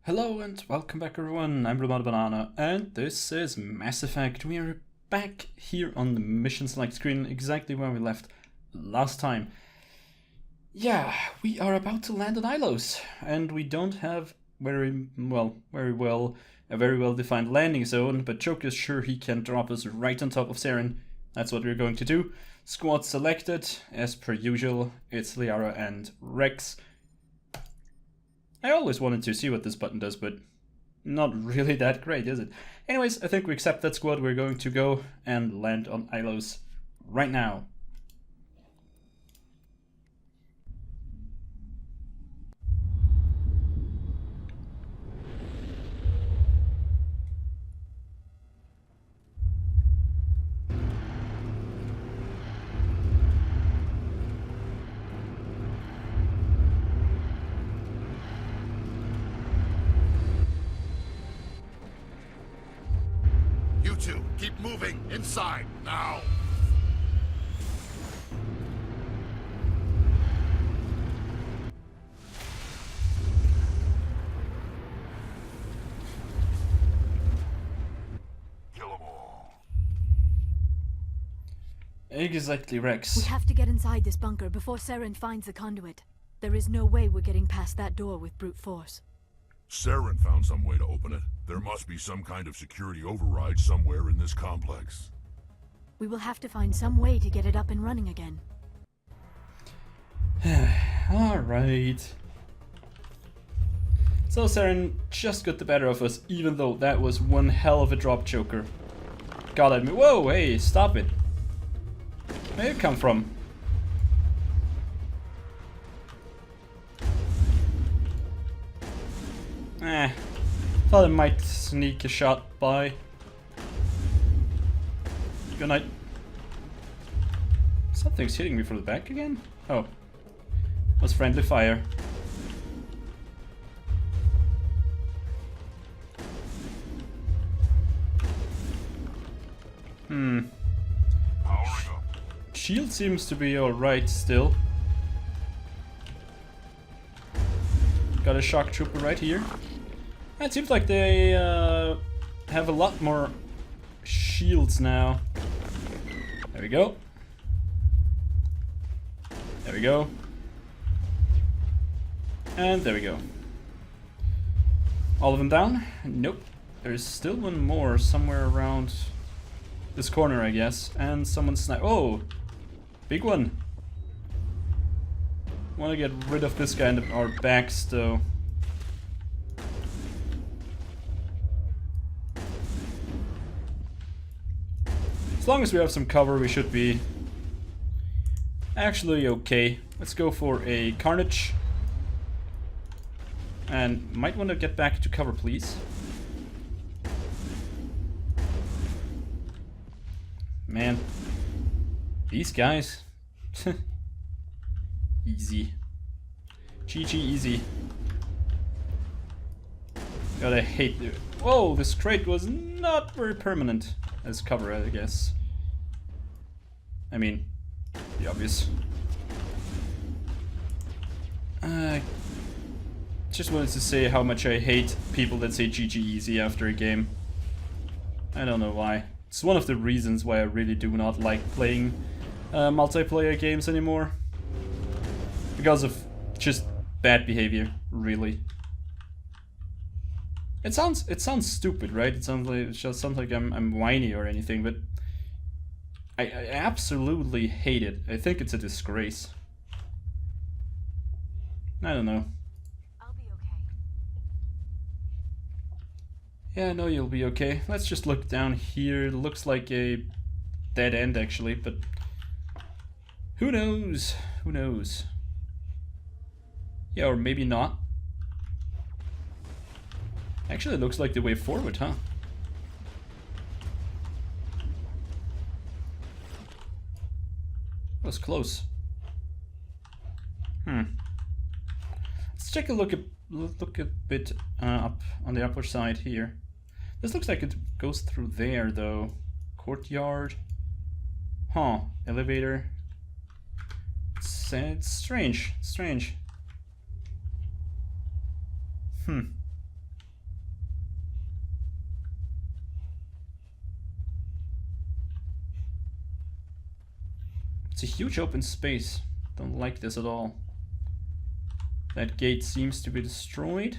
Hello and welcome back everyone, I'm Romano Banana and this is Mass Effect. We are back here on the mission select screen exactly where we left last time. Yeah, we are about to land on Ilos and we don't have a very well defined landing zone, but Choke is sure he can drop us right on top of Saren. That's what we're going to do. Squad selected, as per usual, it's Liara and Rex. I always wanted to see what this button does, but not really that great, is it? Anyways, I think we accept that squad. We're going to go and land on Ilos right now. You two, keep moving inside now. Kill them all. Exactly, Rex. We have to get inside this bunker before Saren finds the conduit. There is no way we're getting past that door with brute force. Saren found some way to open it. There must be some kind of security override somewhere in this complex. We will have to find some way to get it up and running again. Alright. So Saren just got the better of us, even though that was one hell of a drop choker. God admit. Whoa, hey, stop it. Where did it come from? Thought I might sneak a shot by. Good night. Something's hitting me from the back again? Oh. It was friendly fire. Powering up. Shield seems to be alright still. Got a shock trooper right here. It seems like they have a lot more shields now. There we go. There we go. And there we go. All of them down? Nope. There's still one more somewhere around this corner, I guess. And someone sniped. Oh! Big one. Want to get rid of this guy in our backs, though. As long as we have some cover, we should be actually okay. Let's go for a Carnage. And might want to get back to cover, please. Man, these guys. Easy. GG easy. Gotta hate it. Whoa, this crate was not very permanent as cover, I guess. I mean, the obvious. Just wanted to say how much I hate people that say GG easy after a game. I don't know why. It's one of the reasons why I really do not like playing multiplayer games anymore. Because of just bad behavior, really. It sounds stupid, right? It just sounds like I'm whiny or anything, but I absolutely hate it. I think it's a disgrace. I don't know. I'll be okay. Yeah, I know you'll be okay. Let's just look down here. It looks like a dead end, actually, but who knows? Who knows? Yeah, or maybe not. Actually, it looks like the way forward, huh? That was close. Let's take a look a bit up on the upper side here. This looks like it goes through there, though. Courtyard. Huh. Elevator. It's strange. Strange. It's a huge open space. Don't like this at all. That gate seems to be destroyed.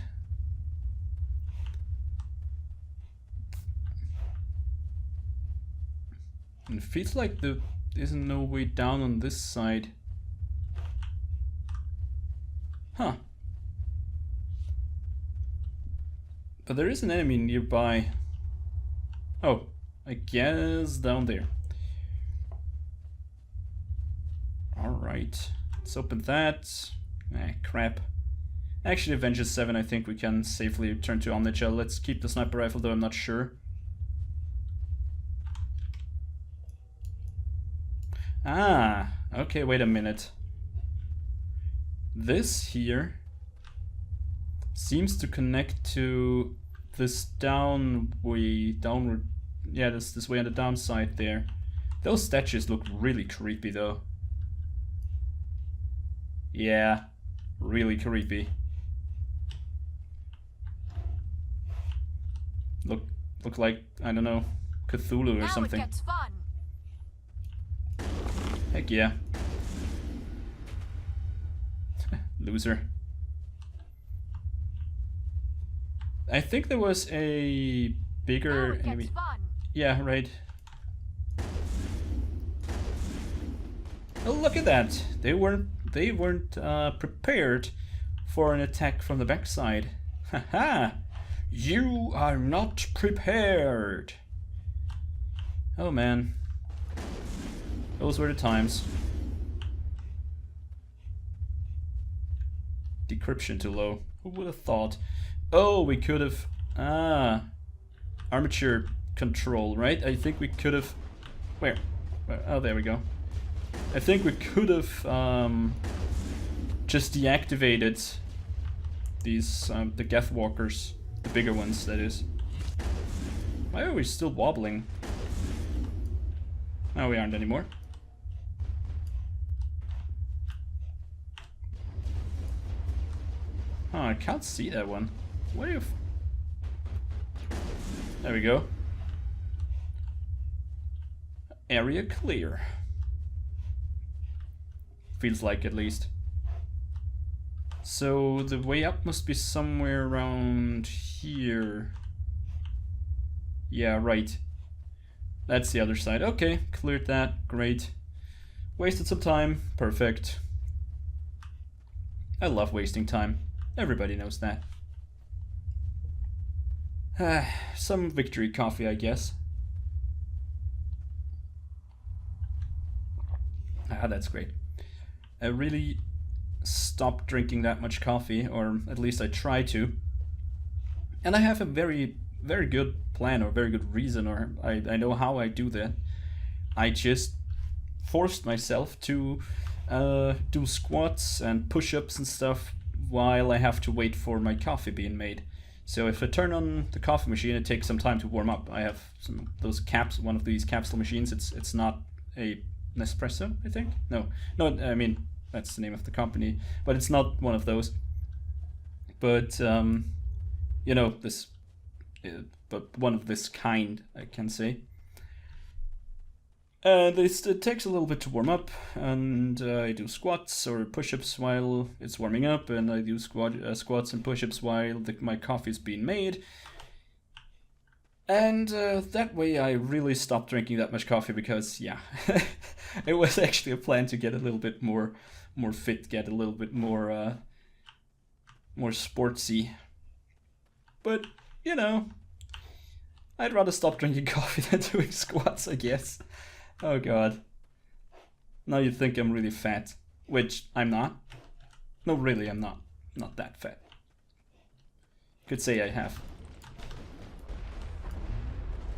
And it feels like there isn't no way down on this side. Huh. But there is an enemy nearby. Oh, I guess down there. Alright, let's open that. Ah, crap. Actually, Avengers 7, I think we can safely return to Omnichel. Let's keep the sniper rifle, though I'm not sure. Ah, okay, wait a minute. This here seems to connect to this downward, yeah, this way on the downside there. Those statues look really creepy though. Yeah, really creepy. Look like, I don't know, Cthulhu or something. Now it gets fun. Heck yeah. Loser. I think there was a bigger enemy. Yeah, right. Oh, look at that! They weren't prepared for an attack from the backside. Haha! You are not prepared. Oh man, those were the times. Decryption too low. Who would have thought? Oh, we could have... armature control, right? I think we could have... Where? Oh, there we go. I think we could have just deactivated these, the Geth Walkers. The bigger ones, that is. Why are we still wobbling? Oh, we aren't anymore. Oh, I can't see that one. What if... There we go. Area clear. Feels like, at least. So the way up must be somewhere around here. Yeah, right. That's the other side. Okay, cleared that. Great. Wasted some time. Perfect. I love wasting time. Everybody knows that. Some victory coffee, I guess. Ah, that's great. I really stopped drinking that much coffee, or at least I try to. And I have a very, very good plan, or very good reason, or I know how I do that. I just forced myself to do squats and push-ups and stuff while I have to wait for my coffee being made. So if I turn on the coffee machine, it takes some time to warm up. I have one of these capsule machines. It's not a Nespresso, I think. No, I mean, that's the name of the company, but it's not one of those. But you know, but one of this kind, I can say. And it takes a little bit to warm up, and I do squats or push-ups while it's warming up, and I do squats and push-ups while my coffee's being made. And that way I really stopped drinking that much coffee, because, yeah, it was actually a plan to get a little bit more fit, get a little bit more sportsy. But, you know, I'd rather stop drinking coffee than doing squats, I guess. Oh god. Now you think I'm really fat, which I'm not. No, really, I'm not. Not that fat. Could say I have.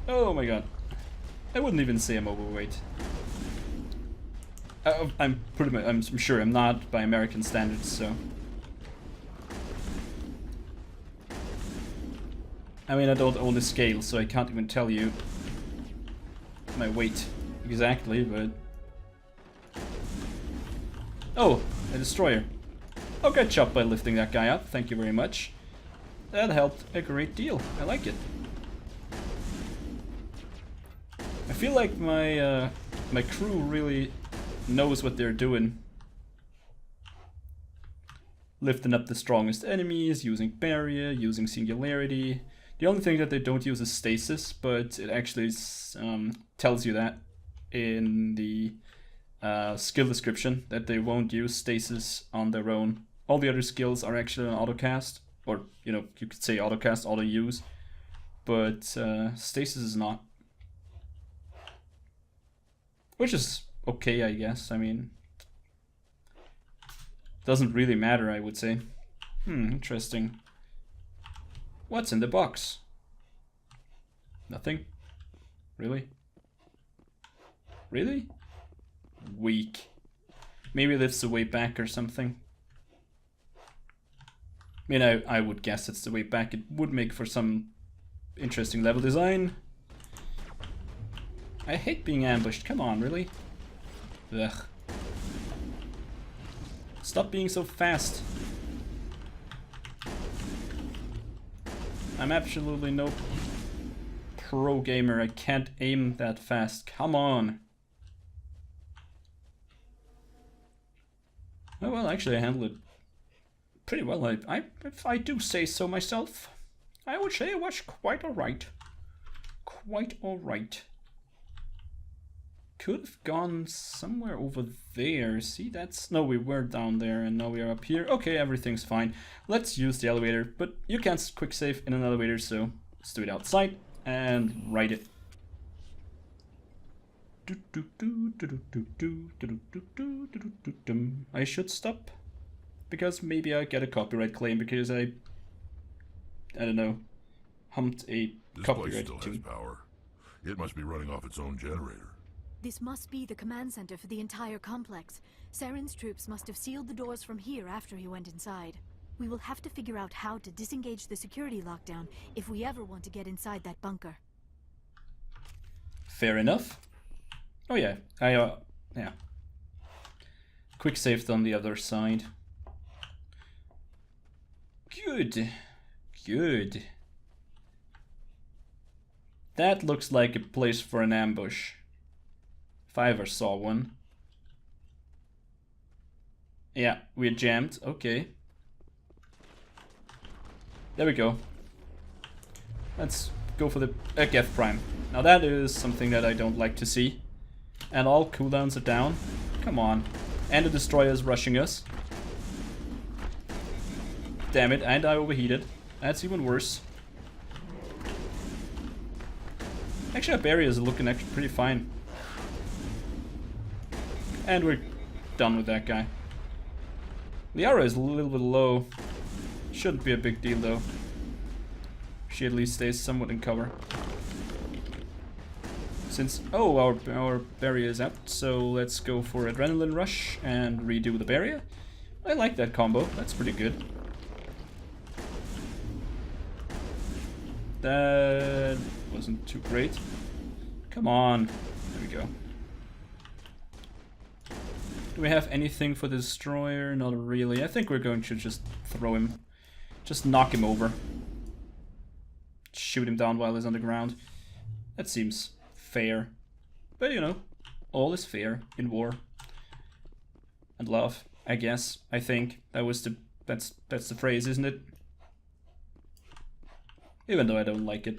Oh my god. I wouldn't even say I'm overweight. I'm sure I'm not by American standards, so. I mean, I don't own a scale, so I can't even tell you my weight exactly, but... Oh, a destroyer. I'll get chopped by lifting that guy up, thank you very much. That helped a great deal, I like it. I feel like my crew really knows what they're doing. Lifting up the strongest enemies, using barrier, using singularity. The only thing that they don't use is stasis, but it actually tells you that in the skill description, that they won't use stasis on their own. All the other skills are actually on autocast, or you know, you could say autocast, auto use, but stasis is not. Which is okay, I guess. I mean, doesn't really matter, I would say. Interesting. What's in the box? Nothing? Really? Really? Weak. Maybe that's the way back or something. I mean, I would guess it's the way back. It would make for some interesting level design. I hate being ambushed. Come on, really? Ugh. Stop being so fast. I'm absolutely no pro gamer. I can't aim that fast. Come on. Oh well, actually I handled it pretty well. If I do say so myself, I would say it was quite alright. Quite alright. Could have gone somewhere over there. See, that's... No, we were down there and now we are up here. Okay, everything's fine. Let's use the elevator, but you can't quick save in an elevator, so let's do it outside and write it. I should stop, because maybe I get a copyright claim because I don't know, humped a copyright This place still tune. has power. It must be running off its own generator. This must be the command center for the entire complex. Saren's troops must have sealed the doors from here after he went inside. We will have to figure out how to disengage the security lockdown if we ever want to get inside that bunker. Fair enough. Oh yeah, yeah. Quick saved on the other side. Good. Good. That looks like a place for an ambush. If I ever saw one. Yeah, we're jammed. Okay. There we go. Let's go for the Geth Prime. Now that is something that I don't like to see. And all cooldowns are down. Come on. And the destroyer is rushing us. Damn it, and I overheated. That's even worse. Actually, our barriers are looking actually pretty fine. And we're done with that guy. The arrow is a little bit low. Shouldn't be a big deal though. She at least stays somewhat in cover. Since, oh, our barrier is out, so let's go for Adrenaline Rush and redo the barrier. I like that combo, that's pretty good. That wasn't too great. Come on, there we go. Do we have anything for the destroyer? Not really. I think we're going to just throw him. Just knock him over. Shoot him down while he's on the ground. That seems fair. But you know, all is fair in war. And love, I guess. I think that was that's the phrase, isn't it? Even though I don't like it.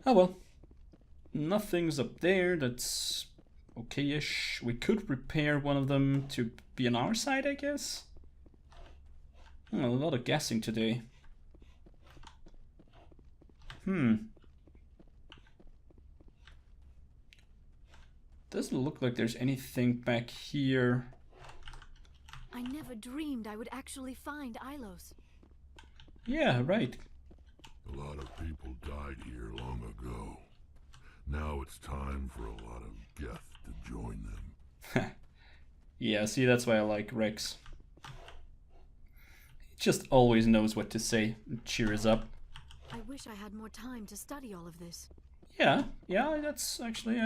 Oh well. Nothing's up there, that's okay-ish. We could repair one of them to be on our side, I guess. A lot of guessing today. Doesn't look like there's anything back here. I never dreamed I would actually find Ilos. Yeah, right. A lot of people died here long ago. Now it's time for a lot of Geth to join them. Yeah, see, that's why I like Rex. He just always knows what to say and cheer us up. I wish I had more time to study all of this. Yeah, that's actually,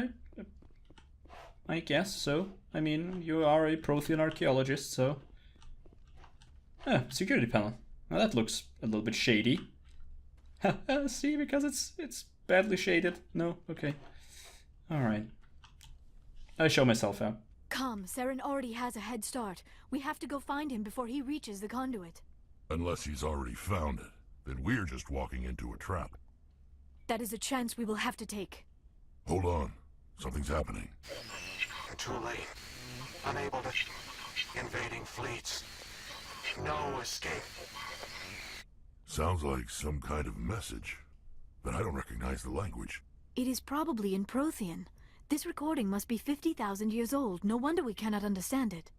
I guess so. I mean, you are a Prothean archaeologist, so... Security panel. Now that looks a little bit shady. See, because it's badly shaded. No, okay. Alright. I show myself out. Come, Saren already has a head start. We have to go find him before he reaches the conduit. Unless he's already found it, then we're just walking into a trap. That is a chance we will have to take. Hold on. Something's happening. Too late. Unable to... Invading fleets. No escape. Sounds like some kind of message, but I don't recognize the language. It is probably in Prothean. This recording must be 50,000 years old. No wonder we cannot understand it.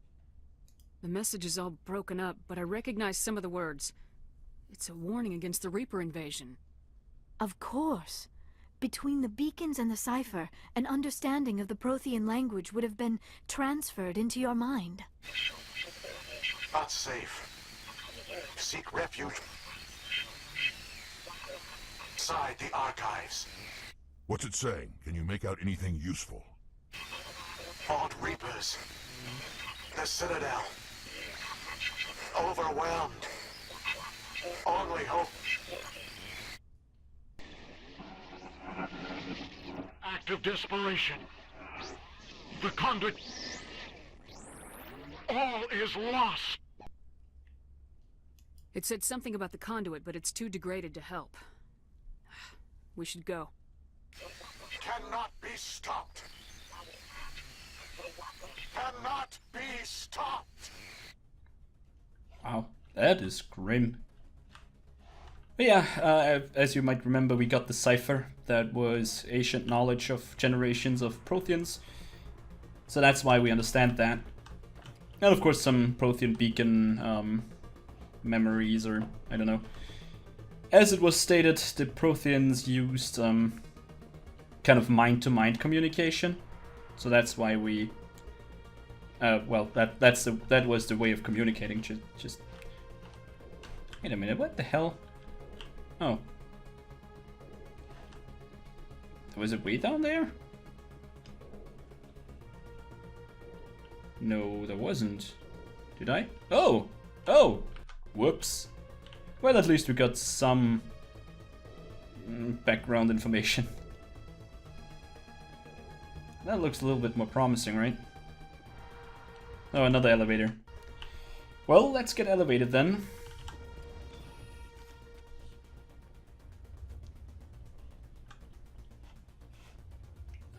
The message is all broken up, but I recognize some of the words. It's a warning against the Reaper invasion. Of course. Between the beacons and the cipher, an understanding of the Prothean language would have been transferred into your mind. Not safe. Seek refuge. Inside the archives. What's it saying? Can you make out anything useful? Fought Reapers. The Citadel. Overwhelmed. Only hope. Act of desperation. The conduit. All is lost. It said something about the conduit, but it's too degraded to help. We should go. Cannot be stopped. Cannot be stopped. Wow, that is grim. But yeah, as you might remember, we got the cipher that was ancient knowledge of generations of Protheans. So that's why we understand that. And of course some Prothean beacon memories, or I don't know. As it was stated, the Protheans used kind of mind-to-mind communication. So that's why we... well, that was the way of communicating. Just... Wait a minute, what the hell? Oh. Was it way down there? No, there wasn't. Did I? Oh! Oh! Whoops. Well, at least we got some background information. That looks a little bit more promising, right? Oh, another elevator. Well, let's get elevated then.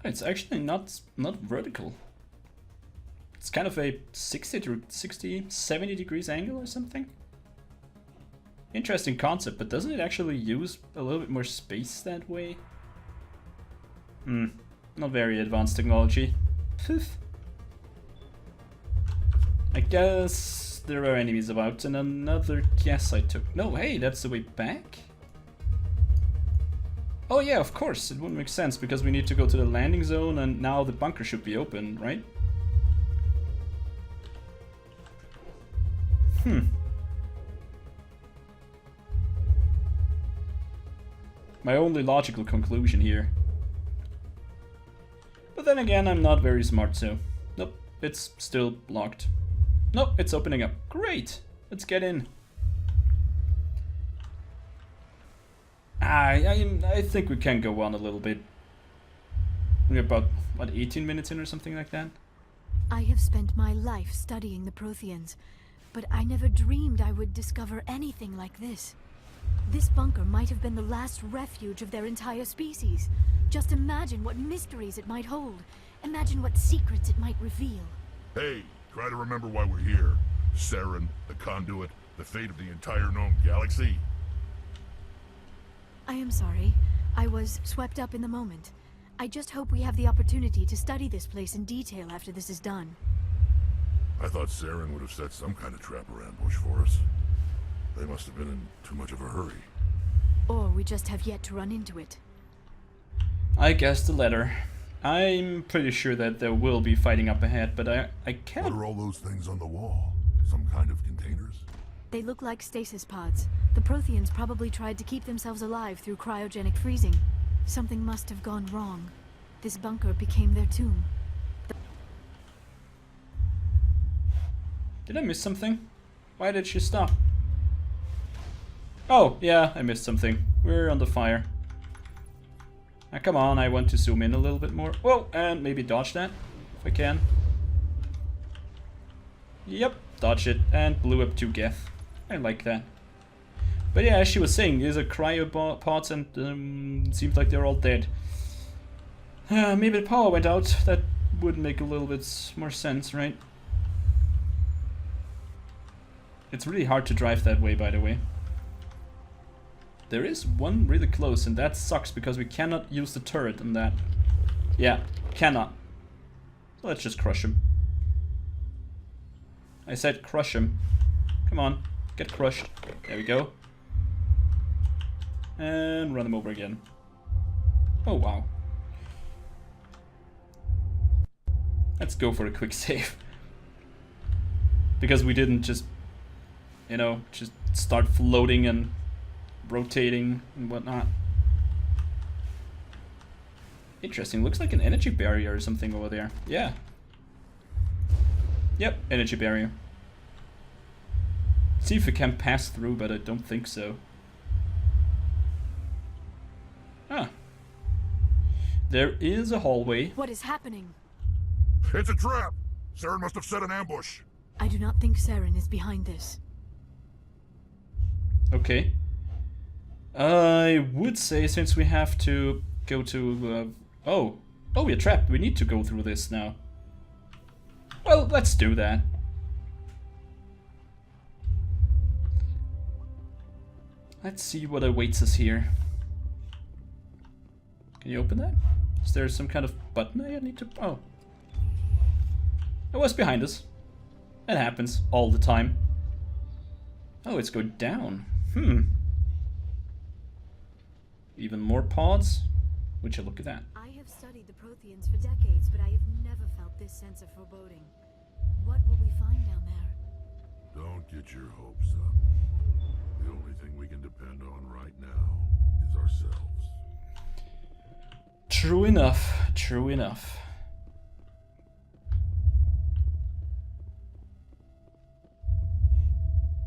It's actually not vertical. It's kind of a 60, 70 degrees angle or something. Interesting concept, but doesn't it actually use a little bit more space that way? Not very advanced technology. I guess there are enemies about, and another guess I took. No, hey, that's the way back? Oh yeah, of course, it wouldn't make sense because we need to go to the landing zone and now the bunker should be open, right? My only logical conclusion here. But then again, I'm not very smart, so... Nope, it's still locked. Nope, it's opening up. Great! Let's get in. I think we can go on a little bit. We're about, what, 18 minutes in or something like that? I have spent my life studying the Protheans, but I never dreamed I would discover anything like this. This bunker might have been the last refuge of their entire species. Just imagine what mysteries it might hold. Imagine what secrets it might reveal. Hey, try to remember why we're here. Saren, the conduit, the fate of the entire known galaxy. I am sorry. I was swept up in the moment. I just hope we have the opportunity to study this place in detail after this is done. I thought Saren would have set some kind of trap or ambush for us. They must have been in too much of a hurry. Or we just have yet to run into it. I guess the latter. I'm pretty sure that there will be fighting up ahead, but I can't... What are all those things on the wall? Some kind of containers? They look like stasis pods. The Protheans probably tried to keep themselves alive through cryogenic freezing. Something must have gone wrong. This bunker became their tomb. Did I miss something? Why did she stop? Oh, yeah, I missed something. We're on the fire. Now, come on, I want to zoom in a little bit more. Whoa, and maybe dodge that. if I can. Yep, dodge it, and blew up 2 Geth. I like that. But yeah, as she was saying, these are cryopods and seems like they're all dead. Maybe the power went out. That would make a little bit more sense, right? It's really hard to drive that way, by the way. There is one really close, and that sucks because we cannot use the turret on that. Yeah, cannot. So let's just crush him. I said crush him. Come on, get crushed. There we go. And run him over again. Oh wow. Let's go for a quick save. Because we didn't just, you know, just start floating and rotating and whatnot. Interesting, looks like an energy barrier or something over there. Yeah. Yep, energy barrier. See if we can pass through, but I don't think so. Ah. There is a hallway. What is happening? It's a trap! Saren must have set an ambush. I do not think Saren is behind this. Okay. I would say since we have to go to... Oh, we're trapped. We need to go through this now. Well, let's do that. Let's see what awaits us here. Can you open that? Is there some kind of button I need to... Oh. It was behind us. It happens all the time. Oh, it's going down. Even more pods? Would you look at that? I have studied the Protheans for decades, but I have never felt this sense of foreboding. What will we find down there? Don't get your hopes up. The only thing we can depend on right now is ourselves. True enough. True enough.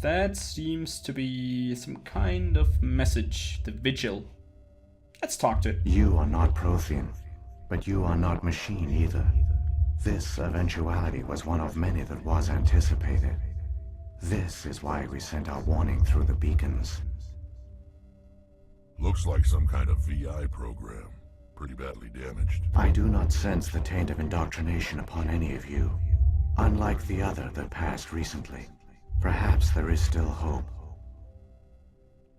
That seems to be some kind of message. The Vigil. Let's talk to it. You are not Prothean, but you are not machine either. This eventuality was one of many that was anticipated. This is why we sent our warning through the beacons. Looks like some kind of VI program. Pretty badly damaged. I do not sense the taint of indoctrination upon any of you. Unlike the other that passed recently. Perhaps there is still hope.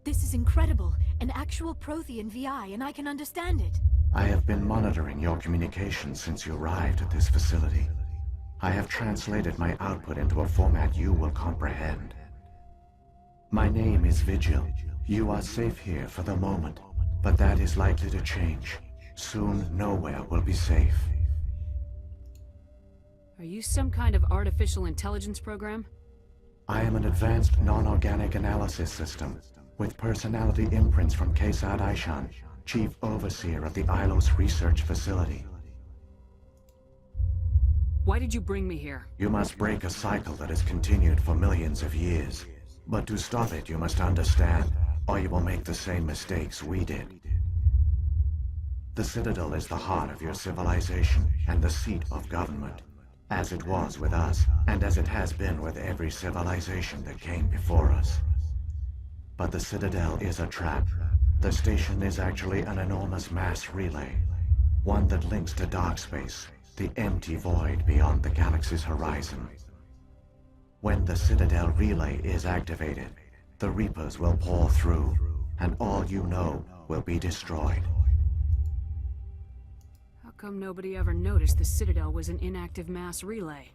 This is incredible. An actual Prothean VI, and I can understand it. I have been monitoring your communications since you arrived at this facility. I have translated my output into a format you will comprehend. My name is Vigil. You are safe here for the moment, but that is likely to change. Soon, nowhere will be safe. Are you some kind of artificial intelligence program? I am an advanced non-organic analysis system, with personality imprints from Kesad Aishan, Chief Overseer of the Ilos Research Facility. Why did you bring me here? You must break a cycle that has continued for millions of years. But to stop it, you must understand, or you will make the same mistakes we did. The Citadel is the heart of your civilization and the seat of government, as it was with us, and as it has been with every civilization that came before us. But the Citadel is a trap. The station is actually an enormous mass relay, one that links to dark space, the empty void beyond the galaxy's horizon. When the Citadel relay is activated, the Reapers will pour through, and all you know will be destroyed. How come nobody ever noticed the Citadel was an inactive mass relay?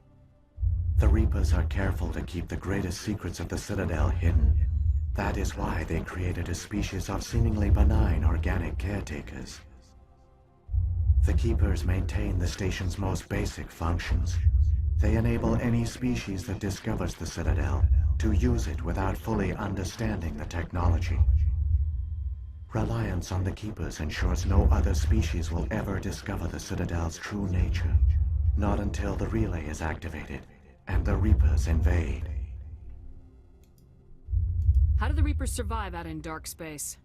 The Reapers are careful to keep the greatest secrets of the Citadel hidden. That is why they created a species of seemingly benign organic caretakers. The Keepers maintain the station's most basic functions. They enable any species that discovers the Citadel to use it without fully understanding the technology. Reliance on the Keepers ensures no other species will ever discover the Citadel's true nature. Not until the relay is activated and the Reapers invade. How do the Reapers survive out in dark space?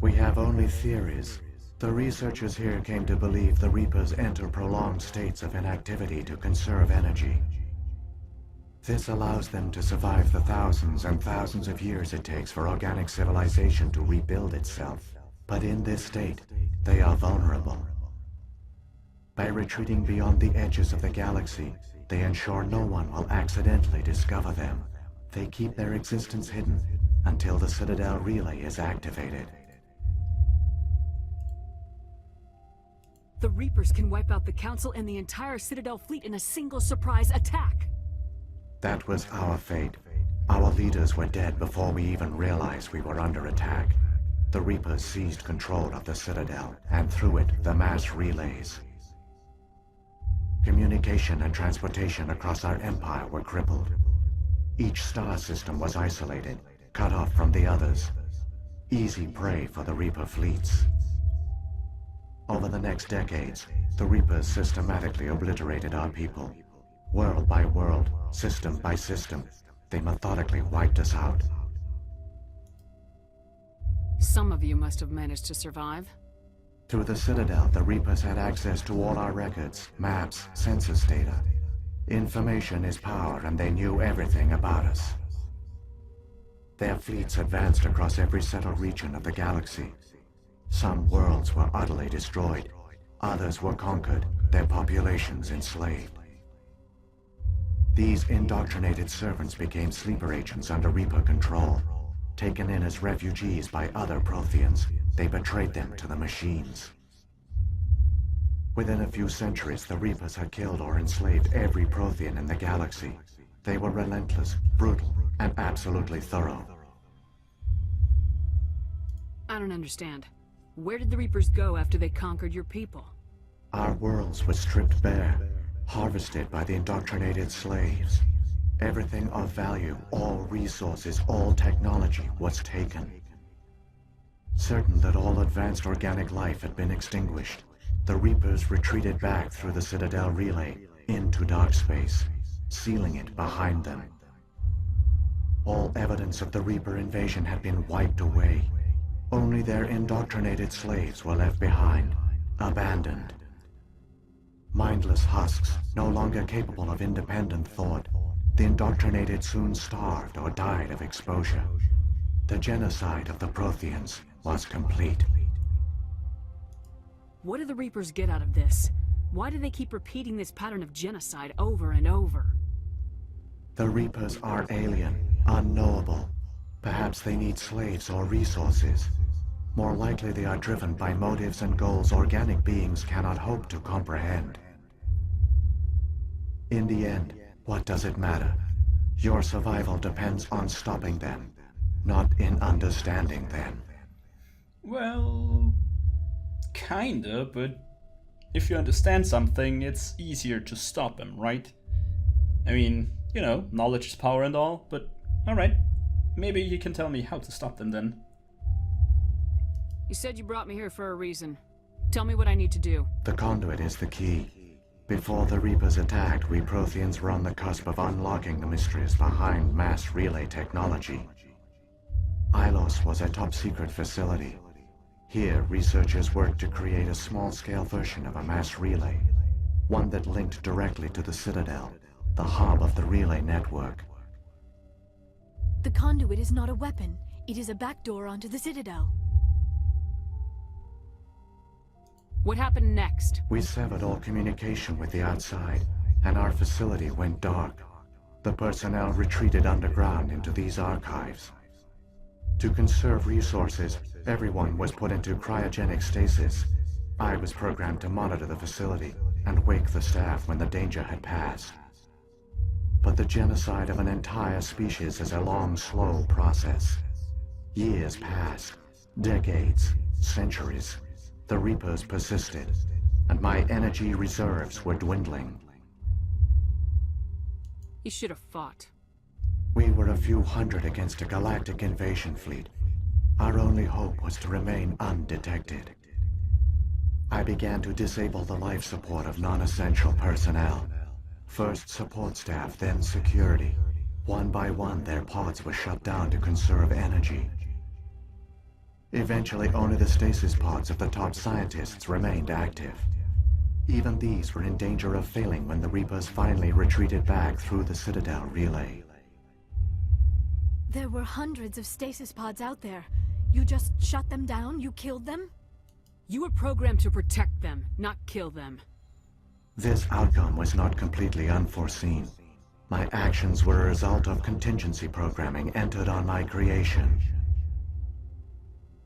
We have only theories. The researchers here came to believe the Reapers enter prolonged states of inactivity to conserve energy. This allows them to survive the thousands and thousands of years it takes for organic civilization to rebuild itself. But in this state, they are vulnerable. By retreating beyond the edges of the galaxy, they ensure no one will accidentally discover them. They keep their existence hidden until the Citadel relay is activated. The Reapers can wipe out the Council and the entire Citadel fleet in a single surprise attack. That was our fate. Our leaders were dead before we even realized we were under attack. The Reapers seized control of the Citadel, and through it, the mass relays. Communication and transportation across our empire were crippled. Each star system was isolated, cut off from the others. Easy prey for the Reaper fleets. Over the next decades, the Reapers systematically obliterated our people. World by world, system by system, they methodically wiped us out. Some of you must have managed to survive. Through the Citadel, the Reapers had access to all our records, maps, census data. Information is power, and they knew everything about us. Their fleets advanced across every settled region of the galaxy. Some worlds were utterly destroyed. Others were conquered, their populations enslaved. These indoctrinated servants became sleeper agents under Reaper control. Taken in as refugees by other Protheans, they betrayed them to the machines. Within a few centuries, the Reapers had killed or enslaved every Prothean in the galaxy. They were relentless, brutal, and absolutely thorough. I don't understand. Where did the Reapers go after they conquered your people? Our worlds were stripped bare, harvested by the indoctrinated slaves. Everything of value, all resources, all technology was taken. Certain that all advanced organic life had been extinguished, the Reapers retreated back through the Citadel relay into dark space, sealing it behind them. All evidence of the Reaper invasion had been wiped away. Only their indoctrinated slaves were left behind, abandoned. Mindless husks, no longer capable of independent thought, the indoctrinated soon starved or died of exposure. The genocide of the Protheans was complete. What do the Reapers get out of this? Why do they keep repeating this pattern of genocide over and over? The Reapers are alien, unknowable. Perhaps they need slaves or resources. More likely they are driven by motives and goals organic beings cannot hope to comprehend. In the end, what does it matter? Your survival depends on stopping them, not in understanding them. Well, kinda, but if you understand something, it's easier to stop them, right? I mean, you know, knowledge is power and all, but alright. Maybe you can tell me how to stop them then. You said you brought me here for a reason. Tell me what I need to do. The conduit is the key. Before the Reapers attacked, we Protheans were on the cusp of unlocking the mysteries behind mass relay technology. Ilos was a top-secret facility. Here, researchers worked to create a small-scale version of a mass relay, one that linked directly to the Citadel, the hub of the relay network. The conduit is not a weapon. It is a backdoor onto the Citadel. What happened next? We severed all communication with the outside, and our facility went dark. The personnel retreated underground into these archives. To conserve resources, everyone was put into cryogenic stasis. I was programmed to monitor the facility and wake the staff when the danger had passed. But the genocide of an entire species is a long, slow process. Years passed, decades, centuries. The Reapers persisted, and my energy reserves were dwindling. You should have fought. We were a few hundred against a galactic invasion fleet. Our only hope was to remain undetected. I began to disable the life support of non-essential personnel. First support staff, then security. One by one, their pods were shut down to conserve energy. Eventually, only the stasis pods of the top scientists remained active. Even these were in danger of failing when the Reapers finally retreated back through the Citadel relay. There were hundreds of stasis pods out there. You just shut them down? You killed them? You were programmed to protect them, not kill them. This outcome was not completely unforeseen. My actions were a result of contingency programming entered on my creation.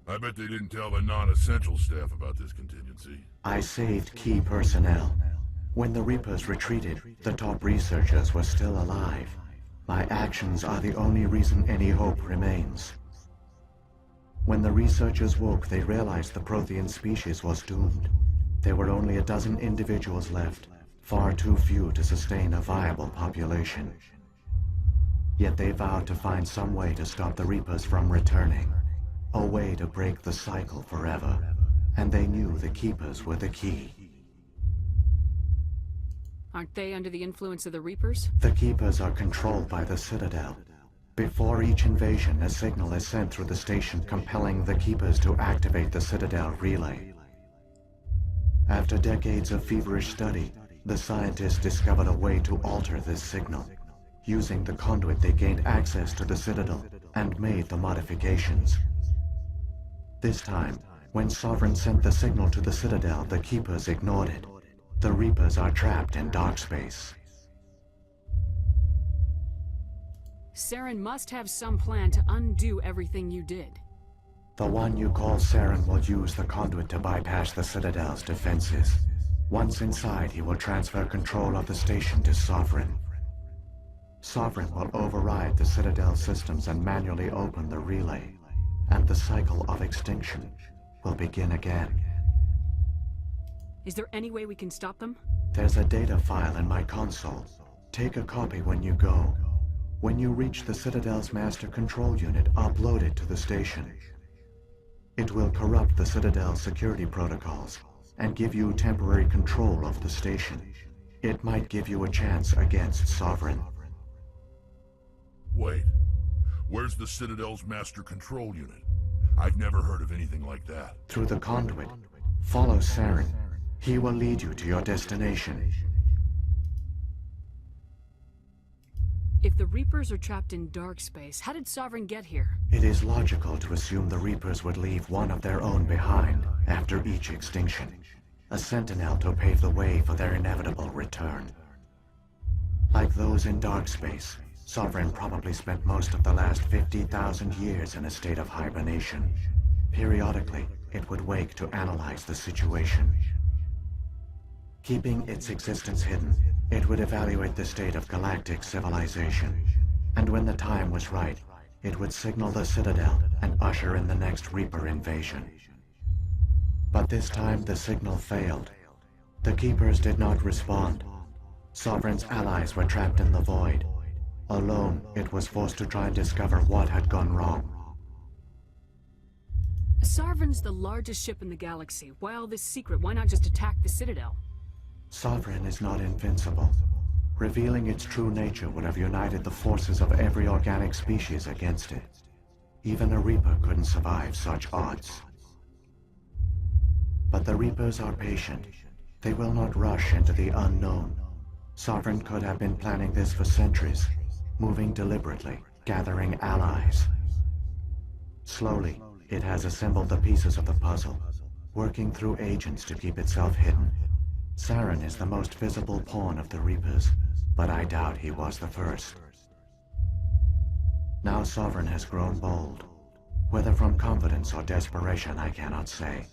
I bet they didn't tell the non-essential staff about this contingency. I saved key personnel. When the Reapers retreated, the top researchers were still alive. My actions are the only reason any hope remains. When the researchers woke, they realized the Prothean species was doomed. There were only a dozen individuals left, far too few to sustain a viable population. Yet they vowed to find some way to stop the Reapers from returning. A way to break the cycle forever. And they knew the Keepers were the key. Aren't they under the influence of the Reapers? The Keepers are controlled by the Citadel. Before each invasion, a signal is sent through the station compelling the Keepers to activate the Citadel relay. After decades of feverish study, the scientists discovered a way to alter this signal. Using the conduit, they gained access to the Citadel and made the modifications. This time, when Sovereign sent the signal to the Citadel, the Keepers ignored it. The Reapers are trapped in dark space. Saren must have some plan to undo everything you did. The one you call Saren will use the conduit to bypass the Citadel's defenses. Once inside, he will transfer control of the station to Sovereign. Sovereign will override the Citadel systems and manually open the relay. And the cycle of extinction will begin again. Is there any way we can stop them? There's a data file in my console. Take a copy when you go. When you reach the Citadel's master control unit, upload it to the station. It will corrupt the Citadel's security protocols and give you temporary control of the station. It might give you a chance against Sovereign. Wait. Where's the Citadel's master control unit? I've never heard of anything like that. Through the conduit. Follow Saren. He will lead you to your destination. If the Reapers are trapped in dark space, how did Sovereign get here? It is logical to assume the Reapers would leave one of their own behind after each extinction. A sentinel to pave the way for their inevitable return. Like those in dark space, Sovereign probably spent most of the last 50,000 years in a state of hibernation. Periodically, it would wake to analyze the situation. Keeping its existence hidden, it would evaluate the state of galactic civilization. And when the time was right, it would signal the Citadel and usher in the next Reaper invasion. But this time the signal failed. The Keepers did not respond. Sovereign's allies were trapped in the void. Alone, it was forced to try and discover what had gone wrong. Sovereign's the largest ship in the galaxy. Why all this secret? Why not just attack the Citadel? Sovereign is not invincible. Revealing its true nature would have united the forces of every organic species against it. Even a Reaper couldn't survive such odds. But the Reapers are patient. They will not rush into the unknown. Sovereign could have been planning this for centuries, moving deliberately, gathering allies. Slowly, it has assembled the pieces of the puzzle, working through agents to keep itself hidden. Saren is the most visible pawn of the Reapers, but I doubt he was the first. Now Sovereign has grown bold. Whether from confidence or desperation, I cannot say.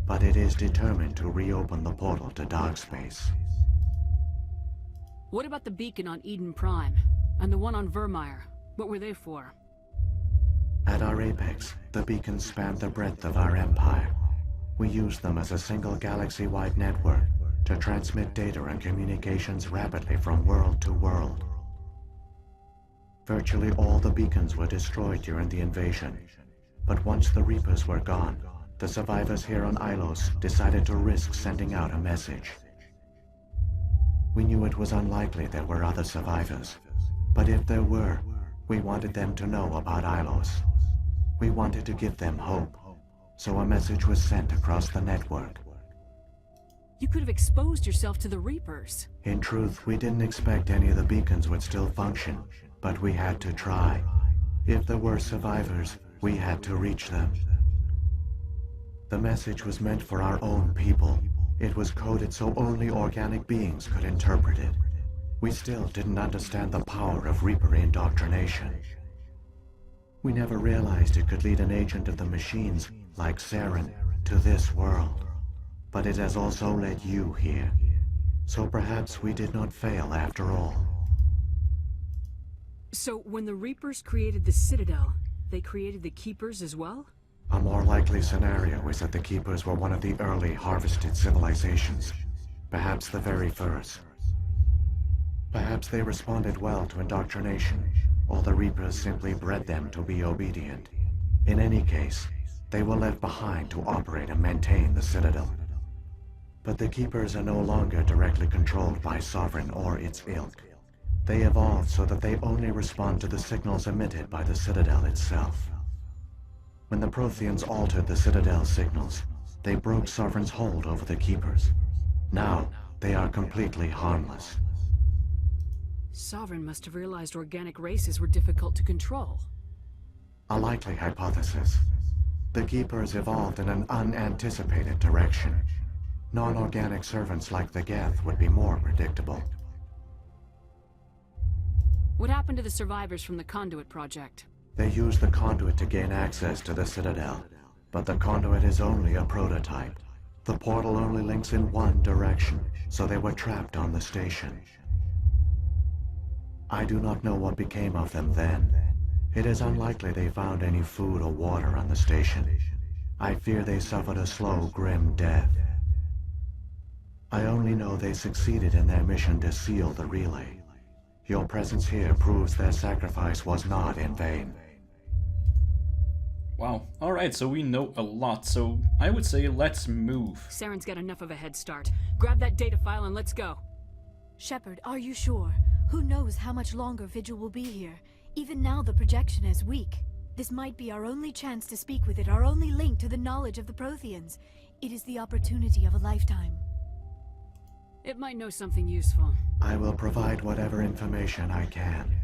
But it is determined to reopen the portal to dark space. What about the beacon on Eden Prime? And the one on Vermeer? What were they for? At our apex, the beacons spanned the breadth of our empire. We used them as a single galaxy-wide network to transmit data and communications rapidly from world to world. Virtually all the beacons were destroyed during the invasion, but once the Reapers were gone, the survivors here on Ilos decided to risk sending out a message. We knew it was unlikely there were other survivors, but if there were, we wanted them to know about Ilos. We wanted to give them hope. so a message was sent across the network. You could have exposed yourself to the Reapers. In truth, we didn't expect any of the beacons would still function, but we had to try. If there were survivors, we had to reach them. The message was meant for our own people. It was coded so only organic beings could interpret it. We still didn't understand the power of Reaper indoctrination. We never realized it could lead an agent of the machines, like Saren, to this world. But it has also led you here. So perhaps we did not fail after all. So when the Reapers created the Citadel, they created the Keepers as well? A more likely scenario is that the Keepers were one of the early harvested civilizations. Perhaps the very first. Perhaps they responded well to indoctrination, or the Reapers simply bred them to be obedient. In any case, they were left behind to operate and maintain the Citadel. But the Keepers are no longer directly controlled by Sovereign or its ilk. They evolved so that they only respond to the signals emitted by the Citadel itself. When the Protheans altered the Citadel's signals, they broke Sovereign's hold over the Keepers. Now, they are completely harmless. Sovereign must have realized organic races were difficult to control. A likely hypothesis. The Keepers evolved in an unanticipated direction. Non-organic servants like the Geth would be more predictable. What happened to the survivors from the Conduit project? They used the conduit to gain access to the Citadel, but the conduit is only a prototype. The portal only links in one direction, so they were trapped on the station. I do not know what became of them then. It is unlikely they found any food or water on the station. I fear they suffered a slow, grim death. I only know they succeeded in their mission to seal the relay. Your presence here proves their sacrifice was not in vain. Wow. Alright, so we know a lot, so I would say let's move. Saren's got enough of a head start. Grab that data file and let's go. Shepard, are you sure? Who knows how much longer Vigil will be here? Even now the projection is weak. This might be our only chance to speak with it, our only link to the knowledge of the Protheans. It is the opportunity of a lifetime. It might know something useful. I will provide whatever information I can.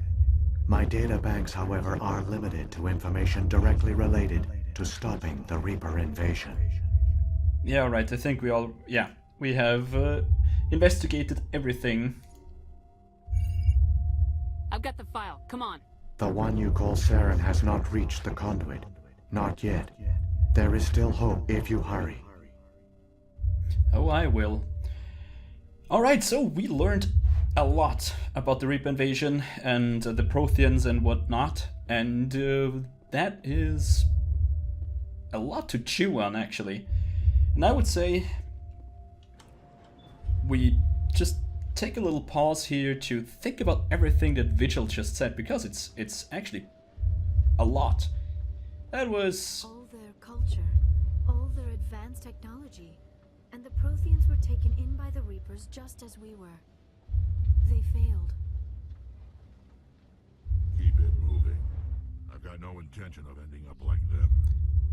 My data banks, however, are limited to information directly related to stopping the Reaper invasion. Yeah, right, I think we have investigated everything. I've got the file, come on. The one you call Saren has not reached the conduit. Not yet. There is still hope if you hurry. Oh, I will. Alright, so we learned a lot about the Reaper invasion and the Protheans and whatnot, and that is a lot to chew on, actually. And I would say we just take a little pause here to think about everything that Vigil just said, because it's actually a lot. That was... All their culture, all their advanced technology, and the Protheans were taken in by the Reapers just as we were. They failed. Keep it moving. I've got no intention of ending up like them.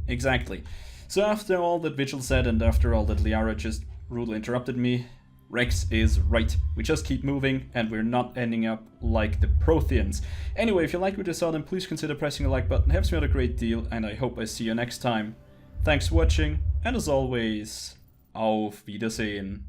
Exactly. So after all that Vigil said and after all that Liara just rudely interrupted me, Rex is right. We just keep moving and we're not ending up like the Protheans. Anyway, if you liked what you saw, then please consider pressing the like button. It helps me out a great deal, and I hope I see you next time. Thanks for watching, and as always, auf Wiedersehen.